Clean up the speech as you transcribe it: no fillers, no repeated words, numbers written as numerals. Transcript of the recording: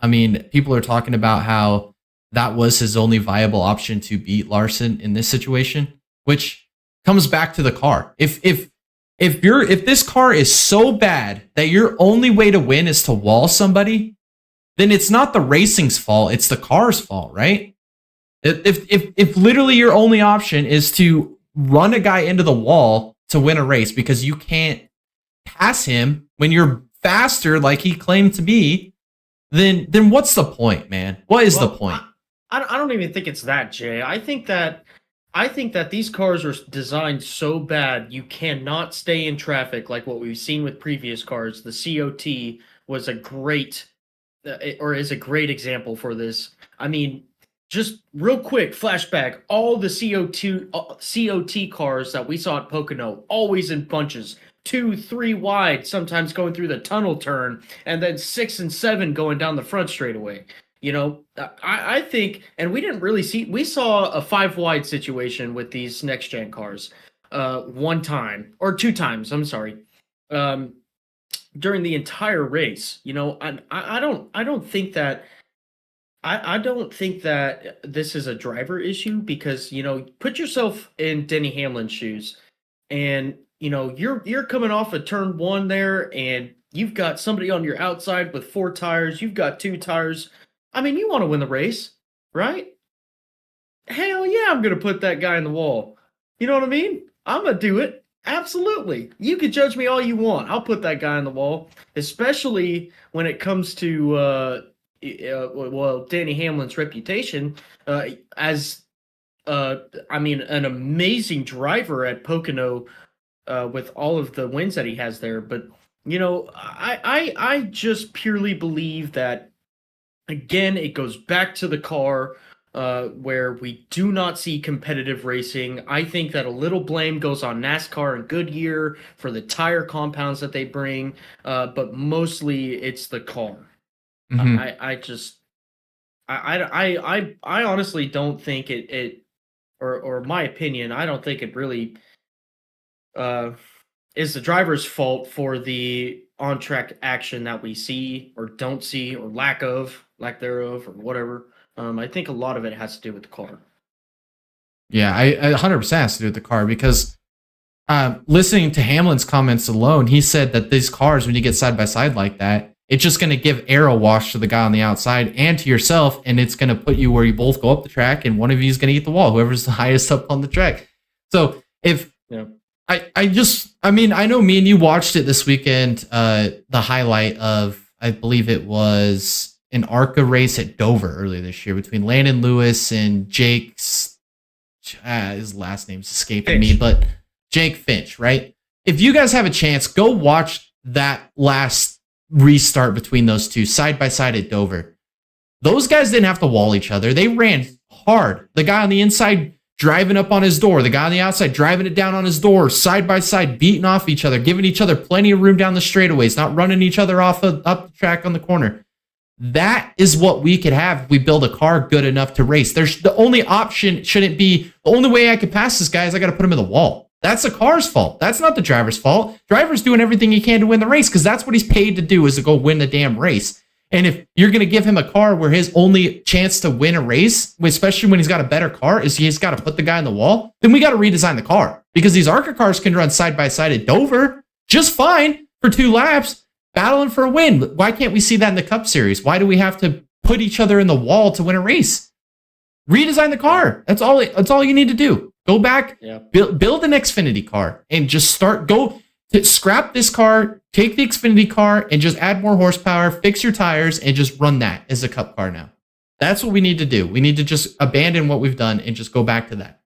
I mean, people are talking about how that was his only viable option to beat Larson in this situation, which comes back to the car. If this car is so bad that your only way to win is to wall somebody, then it's not the racing's fault, it's the car's fault, right? If literally your only option is to run a guy into the wall to win a race because you can't pass him when you're faster like he claimed to be, then what's the point, man? What is the point? I don't even think it's that, Jay. I think that these cars are designed so bad you cannot stay in traffic like what we've seen with previous cars. The COT was a great or is a great example for this. I mean, just real quick flashback, all the COT cars that we saw at Pocono, always in bunches, 2, 3 wide, sometimes going through the tunnel turn, and then 6 and 7 going down the front straightaway. You know, I think, and we didn't really see, we saw a 5 wide situation with these next gen cars, 1 time or 2 times. I'm sorry, during the entire race. You know, I don't think that. I don't think that this is a driver issue because, you know, put yourself in Denny Hamlin's shoes and, you know, you're coming off of turn 1 there and you've got somebody on your outside with 4 tires. You've got 2 tires. I mean, you want to win the race, right? Hell yeah, I'm going to put that guy in the wall. You know what I mean? I'm going to do it. Absolutely. You can judge me all you want. I'll put that guy in the wall, especially when it comes to, Danny Hamlin's reputation as, I mean, an amazing driver at Pocono with all of the wins that he has there. But, you know, I just purely believe that, again, it goes back to the car where we do not see competitive racing. I think that a little blame goes on NASCAR and Goodyear for the tire compounds that they bring, but mostly it's the car. Mm-hmm. I honestly don't think it or my opinion, I don't think it really is the driver's fault for the on-track action that we see or don't see or lack thereof or whatever. I think a lot of it has to do with the car. Yeah, I 100% has to do with the car because listening to Hamlin's comments alone, he said that these cars, when you get side by side like that, it's just going to give arrow wash to the guy on the outside and to yourself, and it's going to put you where you both go up the track, and one of you is going to get the wall, whoever's the highest up on the track. So if I mean, I know me and you watched it this weekend, the highlight of, I believe it was an ARCA race at Dover earlier this year between Landon Lewis and Jake's, his last name's escaping me, but Jake Finch, right? If you guys have a chance, go watch that last restart between those two side by side at Dover. Those guys didn't have to wall each other. They ran hard. The guy on the inside driving up on his door, the guy on the outside driving it down on his door, side by side, beating off each other, giving each other plenty of room down the straightaways, not running each other off up the track on the corner. That is what we could have if we build a car good enough to race. There's the only option shouldn't be the only way I could pass this guy is I got to put him in the wall. That's the car's fault. That's not the driver's fault. Driver's doing everything he can to win the race because that's what he's paid to do is to go win the damn race. And if you're going to give him a car where his only chance to win a race, especially when he's got a better car, is he's got to put the guy in the wall, then we got to redesign the car because these ARCA cars can run side by side at Dover just fine for 2 laps, battling for a win. Why can't we see that in the Cup Series? Why do we have to put each other in the wall to win a race? Redesign the car. That's all you need to do. Go back, build an Xfinity car, and just scrap this car, take the Xfinity car, and just add more horsepower, fix your tires, and just run that as a Cup car now. That's what we need to do. We need to just abandon what we've done and just go back to that.